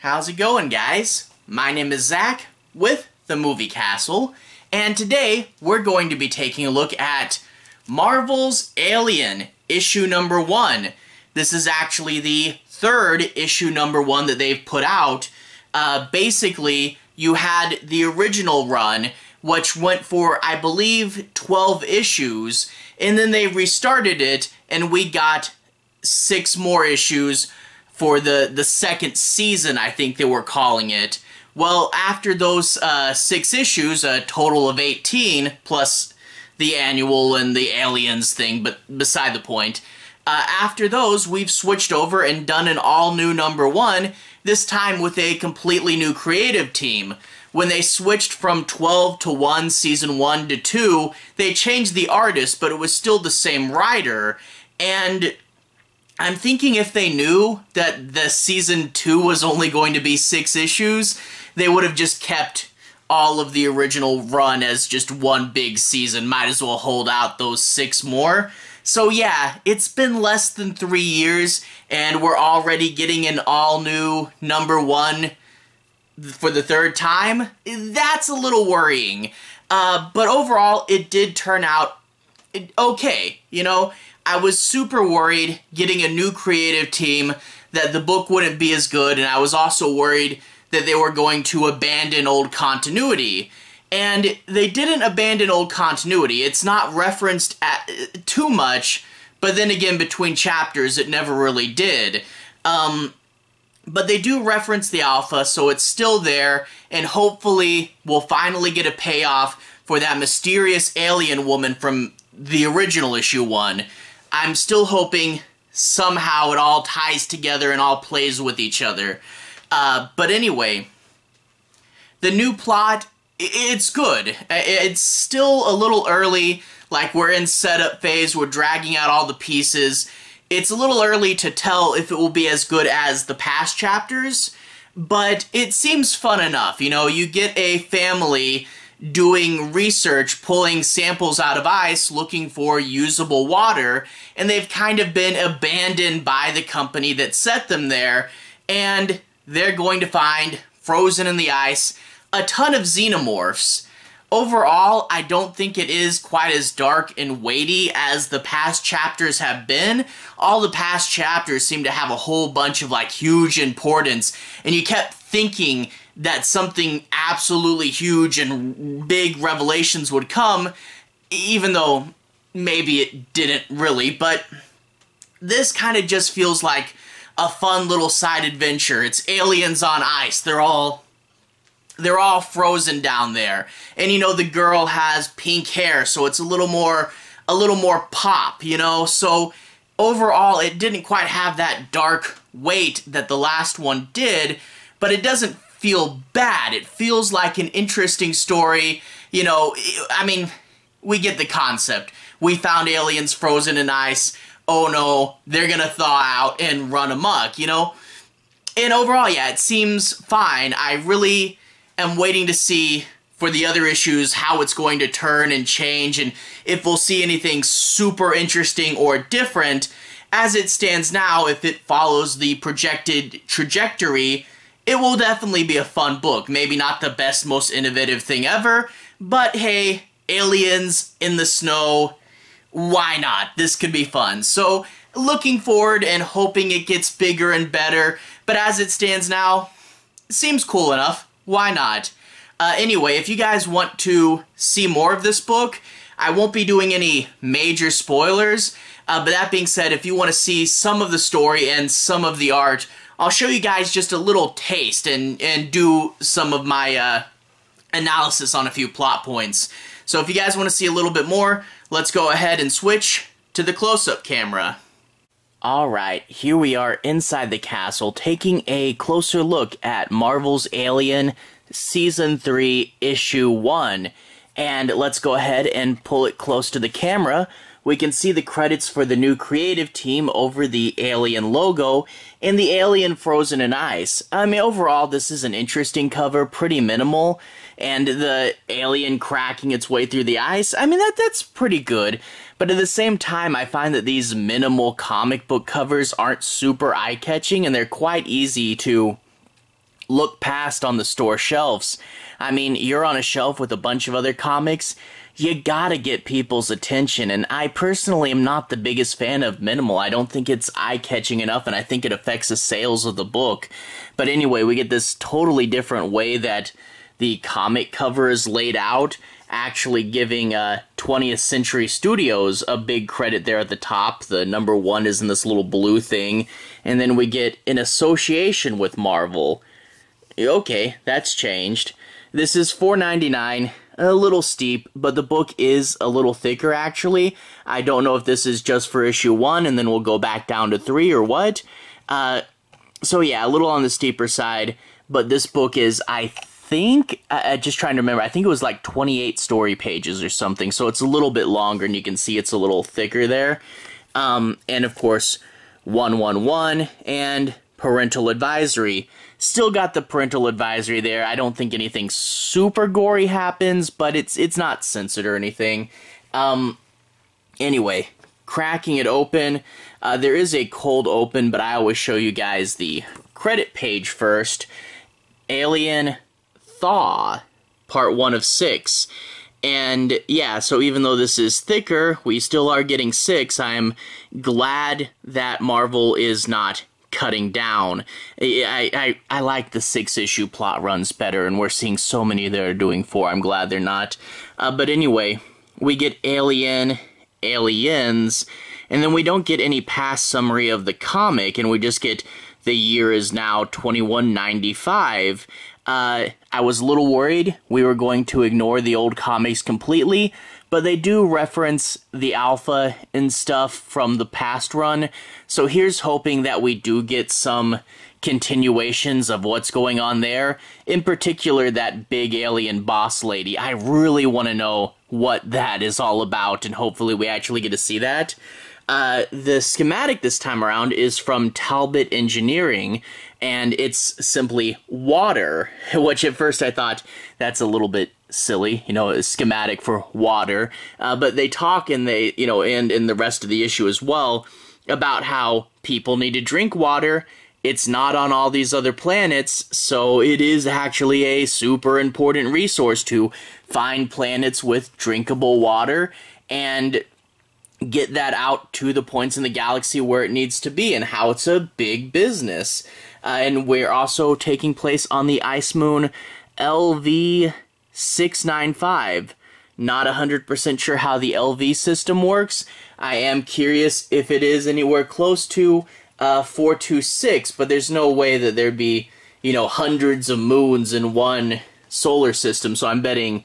How's it going, guys? My name is Zach with the Movie Castle, and today we're going to be taking a look at Marvel's Alien issue number 1. This is actually the third issue number 1 that they've put out. Basically, you had the original run, which went for, I believe, 12 issues, and then they restarted it, and we got 6 more issues for the second season, I think they were calling it. Well, after those 6 issues, a total of 18, plus the annual and the aliens thing, but beside the point, after those, we've switched over and done an all-new number 1, this time with a completely new creative team. When they switched from 12 to 1, season 1 to 2, they changed the artist, but it was still the same writer, and I'm thinking if they knew that the season 2 was only going to be 6 issues, they would have just kept all of the original run as just one big season. Might as well hold out those 6 more. So yeah, it's been less than 3 years, and we're already getting an all-new number 1 for the third time. That's a little worrying. But overall, it did turn out okay, you know? I was super worried getting a new creative team that the book wouldn't be as good, and I was also worried that they were going to abandon old continuity. And they didn't abandon old continuity. It's not referenced too much, but then again, between chapters, it never really did. But they do reference the Alpha, so it's still there, and hopefully we'll finally get a payoff for that mysterious alien woman from the original issue 1. I'm still hoping somehow it all ties together and all plays with each other. But anyway, the new plot, it's good. It's still a little early, like we're in setup phase, we're dragging out all the pieces. It's a little early to tell if it will be as good as the past chapters, but it seems fun enough. You know, you get a family doing research, pulling samples out of ice, looking for usable water, and they've kind of been abandoned by the company that set them there, and they're going to find, frozen in the ice, a ton of xenomorphs. Overall, I don't think it is quite as dark and weighty as the past chapters have been. All the past chapters seem to have a whole bunch of, like, huge importance, and you kept thinking that something absolutely huge and big revelations would come, even though maybe it didn't really, but this kind of just feels like a fun little side adventure. It's aliens on ice. They're all frozen down there. And you know, the girl has pink hair, so it's a little more pop, you know? So overall, it didn't quite have that dark weight that the last one did, but it doesn't feel bad. It feels like an interesting story. You know, I mean, we get the concept. We found aliens frozen in ice. Oh no, they're gonna thaw out and run amok, you know? And overall, yeah, it seems fine. I really am waiting to see for the other issues how it's going to turn and change, and if we'll see anything super interesting or different. As it stands now, if it follows the projected trajectory, it will definitely be a fun book. Maybe not the best, most innovative thing ever, but hey, aliens in the snow, why not? This could be fun. So, looking forward and hoping it gets bigger and better, but as it stands now, it seems cool enough. Why not? Anyway, if you guys want to see more of this book, I won't be doing any major spoilers, but that being said, if you want to see some of the story and some of the art, I'll show you guys just a little taste and do some of my analysis on a few plot points. So if you guys want to see a little bit more, let's go ahead and switch to the close-up camera. Alright, here we are inside the castle, taking a closer look at Marvel's Alien Season 3, Issue 1. And let's go ahead and pull it close to the camera. We can see the credits for the new creative team over the Alien logo, and the alien frozen in ice. I mean, overall, this is an interesting cover, pretty minimal, and the alien cracking its way through the ice, I mean, that's pretty good. But at the same time, I find that these minimal comic book covers aren't super eye-catching, and they're quite easy to look past on the store shelves. I mean, you're on a shelf with a bunch of other comics, you gotta get people's attention, and I personally am not the biggest fan of minimal. I don't think it's eye-catching enough, and I think it affects the sales of the book. But anyway, we get this totally different way that the comic cover is laid out, actually giving 20th Century Studios a big credit there at the top. The number 1 is in this little blue thing, and then we get in association with Marvel. Okay, that's changed. This is $4.99, a little steep, but the book is a little thicker, actually. I don't know if this is just for issue 1, and then we'll go back down to 3, or what. So yeah, a little on the steeper side, but this book is, I think, just trying to remember, I think it was like 28 story pages or something, so it's a little bit longer, and you can see it's a little thicker there. And of course, 111, and parental advisory. Still got the parental advisory there. I don't think anything super gory happens, but it's not censored or anything. Anyway, cracking it open. There is a cold open, but I always show you guys the credit page first. Alien Thaw, part 1 of 6. And yeah, so even though this is thicker, we still are getting 6. I'm glad that Marvel is not cutting down. I like the 6-issue plot runs better, and we're seeing so many that are doing 4. I'm glad they're not. But anyway, we get Alien, Aliens, and then we don't get any past summary of the comic, and we just get the year is now 2195. I was a little worried we were going to ignore the old comics completely, but they do reference the Alpha and stuff from the past run, so here's hoping that we do get some continuations of what's going on there. In particular, that big alien boss lady. I really want to know what that is all about, and hopefully we actually get to see that. The schematic this time around is from Talbot Engineering, and it's simply water, which at first I thought that's a little bit silly, you know, a schematic for water, but they talk and they, you know, and in the rest of the issue as well, about how people need to drink water. It's not on all these other planets, so it is actually a super important resource to find planets with drinkable water and get that out to the points in the galaxy where it needs to be, and how it's a big business. And we're also taking place on the ice moon LV-695. Not 100% sure how the LV system works. I am curious if it is anywhere close to 426, but there's no way that there'd be, you know, hundreds of moons in one solar system, so I'm betting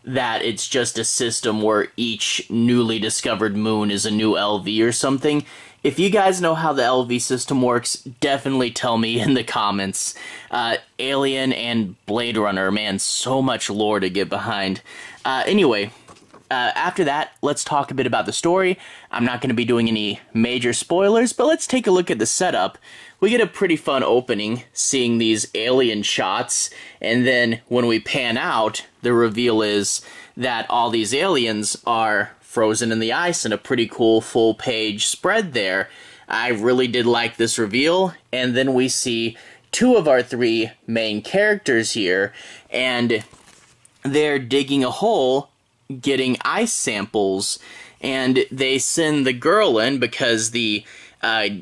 that it's just a system where each newly discovered moon is a new LV or something. If you guys know how the LV system works, definitely tell me in the comments. Alien and Blade Runner, man, so much lore to get behind. Anyway, after that, let's talk a bit about the story. I'm not going to be doing any major spoilers, but let's take a look at the setup. We get a pretty fun opening, seeing these alien shots, and then when we pan out, the reveal is that all these aliens are frozen in the ice in a pretty cool full-page spread there. I really did like this reveal, and then we see 2 of our 3 main characters here, and they're digging a hole, getting ice samples, and they send the girl in because the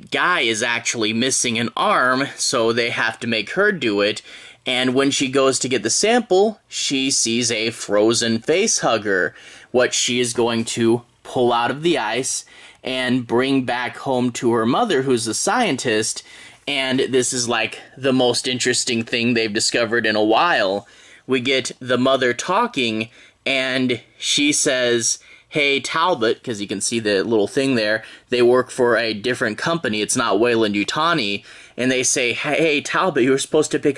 guy is actually missing an arm, so they have to make her do it. And when she goes to get the sample, she sees a frozen face hugger, what she is going to pull out of the ice and bring back home to her mother, who's a scientist. And this is like the most interesting thing they've discovered in a while. We get the mother talking, and she says, "Hey, Talbot," because you can see the little thing there, they work for a different company, it's not Weyland-Yutani, and they say, "Hey, Talbot, you were supposed to pick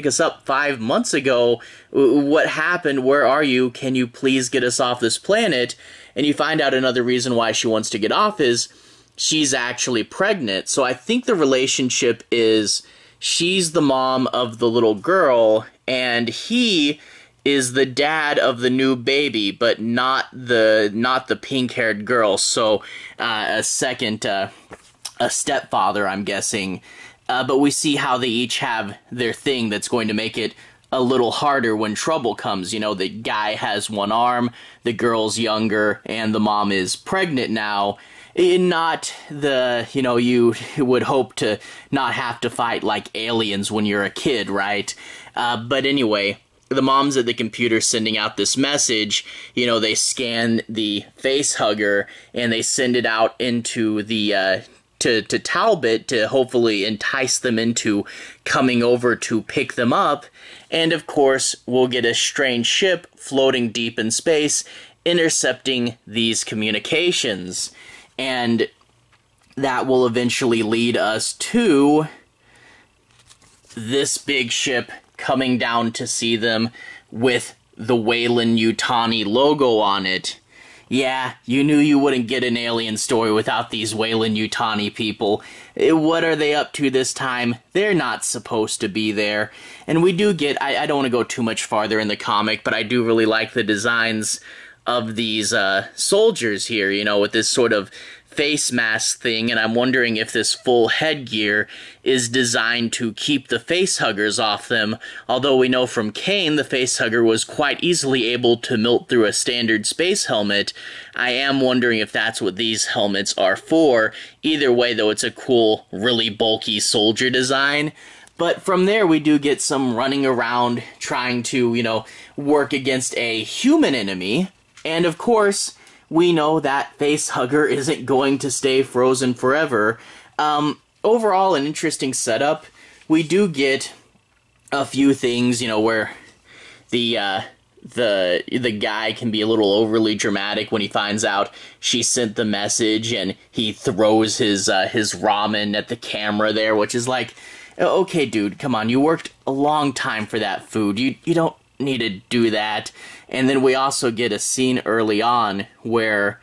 us up 5 months ago. What happened? Where are you? Can you please get us off this planet?" And you find out another reason why she wants to get off is she's actually pregnant. So I think the relationship is she's the mom of the little girl, and he is the dad of the new baby, but not the pink-haired girl. So a stepfather, I'm guessing. but we see how they each have their thing that's going to make it a little harder when trouble comes. You know, the guy has one arm, the girl's younger, and the mom is pregnant now. Not the, you know, you would hope to not have to fight like aliens when you're a kid, right? But anyway, the mom's at the computer sending out this message. You know, they scan the face hugger and they send it out into the, to Talbot to hopefully entice them into coming over to pick them up. And of course, we'll get a strange ship floating deep in space, intercepting these communications. And that will eventually lead us to this big ship coming down to see them with the Weyland-Yutani logo on it. Yeah, you knew you wouldn't get an alien story without these Weyland-Yutani people. What are they up to this time? They're not supposed to be there. And we do get, I don't want to go too much farther in the comic, but I do really like the designs of these soldiers here, you know, with this sort of face mask thing, and I'm wondering if this full headgear is designed to keep the face huggers off them, although we know from Kane the face hugger was quite easily able to melt through a standard space helmet. I am wondering if that's what these helmets are for. Either way, though, it's a cool, really bulky soldier design. But from there, we do get some running around trying to, you know, work against a human enemy, and of course, we know that facehugger isn't going to stay frozen forever. Overall, an interesting setup. We do get a few things, you know, where the guy can be a little overly dramatic when he finds out she sent the message, and he throws his ramen at the camera there, which is like, okay, dude, come on, you worked a long time for that food. You don't need to do that. And then we also get a scene early on where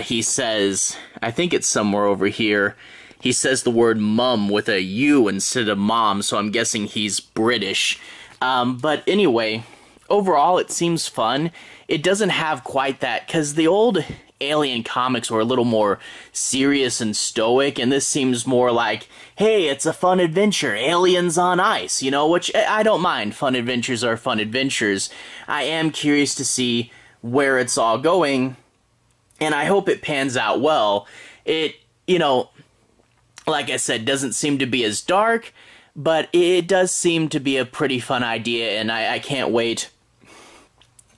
he says, I think it's somewhere over here, he says the word mum with a U instead of mom, so I'm guessing he's British. But anyway, overall it seems fun. It doesn't have quite that, because the old Alien comics were a little more serious and stoic, and this seems more like, hey, it's a fun adventure, aliens on ice, you know, which I don't mind. Fun adventures are fun adventures. I am curious to see where it's all going, and I hope it pans out well. It, you know, like I said, doesn't seem to be as dark, but it does seem to be a pretty fun idea, and I can't wait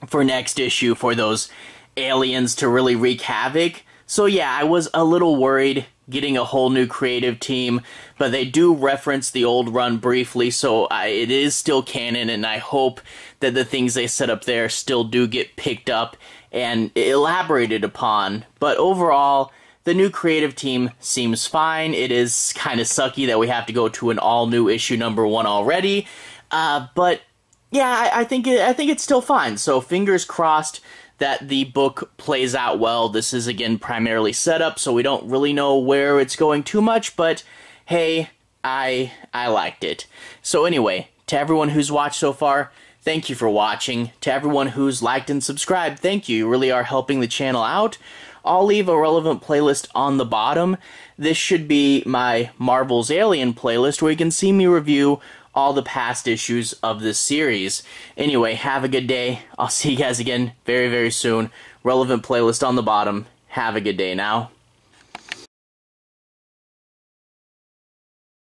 for next issue for those aliens to really wreak havoc. So yeah, I was a little worried getting a whole new creative team, but they do reference the old run briefly, so it is still canon, and I hope that the things they set up there still do get picked up and elaborated upon. But overall, the new creative team seems fine. It is kind of sucky that we have to go to an all-new issue #1 already, but yeah, I think it's still fine. So fingers crossed that the book plays out well. This is, again, primarily setup, so we don't really know where it's going too much, but hey, I liked it. So anyway, to everyone who's watched so far, thank you for watching. To everyone who's liked and subscribed, thank you. You really are helping the channel out. I'll leave a relevant playlist on the bottom. This should be my Marvel's Alien playlist, where you can see me review all the past issues of this series. Anyway, have a good day. I'll see you guys again very, very soon. Relevant playlist on the bottom. Have a good day now.